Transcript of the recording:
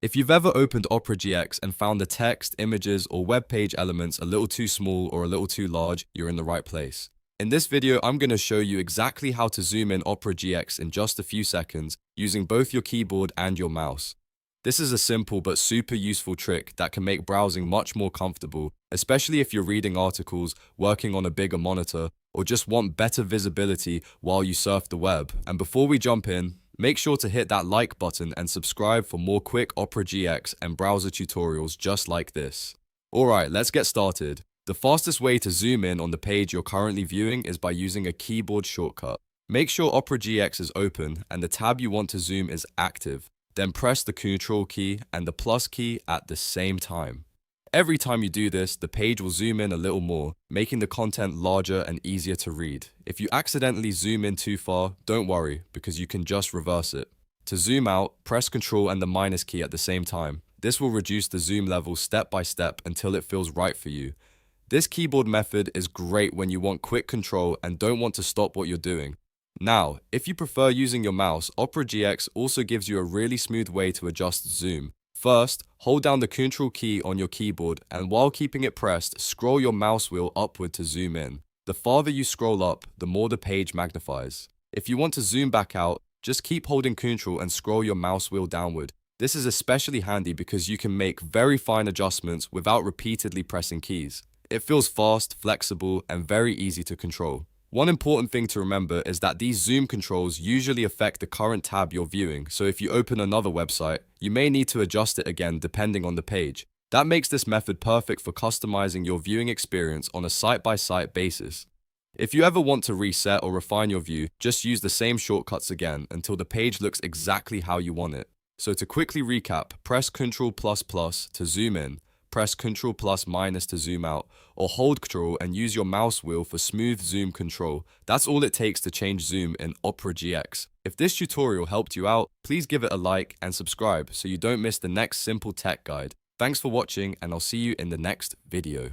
If you've ever opened Opera GX and found the text, images, or web page elements a little too small or a little too large, you're in the right place. In this video, I'm going to show you exactly how to zoom in Opera GX in just a few seconds using both your keyboard and your mouse. This is a simple but super useful trick that can make browsing much more comfortable, especially if you're reading articles, working on a bigger monitor, or just want better visibility while you surf the web. And before we jump in, make sure to hit that like button and subscribe for more quick Opera GX and browser tutorials just like this. Alright, let's get started. The fastest way to zoom in on the page you're currently viewing is by using a keyboard shortcut. Make sure Opera GX is open and the tab you want to zoom is active. Then press the Ctrl key and the plus key at the same time. Every time you do this, the page will zoom in a little more, making the content larger and easier to read. If you accidentally zoom in too far, don't worry, because you can just reverse it. To zoom out, press Ctrl and the minus key at the same time. This will reduce the zoom level step by step until it feels right for you. This keyboard method is great when you want quick control and don't want to stop what you're doing. Now, if you prefer using your mouse, Opera GX also gives you a really smooth way to adjust zoom. First, hold down the Ctrl key on your keyboard and while keeping it pressed, scroll your mouse wheel upward to zoom in. The farther you scroll up, the more the page magnifies. If you want to zoom back out, just keep holding Ctrl and scroll your mouse wheel downward. This is especially handy because you can make very fine adjustments without repeatedly pressing keys. It feels fast, flexible, and very easy to control. One important thing to remember is that these zoom controls usually affect the current tab you're viewing, so if you open another website, you may need to adjust it again depending on the page. That makes this method perfect for customizing your viewing experience on a site-by-site basis. If you ever want to reset or refine your view, just use the same shortcuts again until the page looks exactly how you want it. So to quickly recap, press Ctrl++ to zoom in, press Ctrl+- to zoom out, or hold Ctrl and use your mouse wheel for smooth zoom control. That's all it takes to change zoom in Opera GX. If this tutorial helped you out, please give it a like and subscribe so you don't miss the next simple tech guide. Thanks for watching and I'll see you in the next video.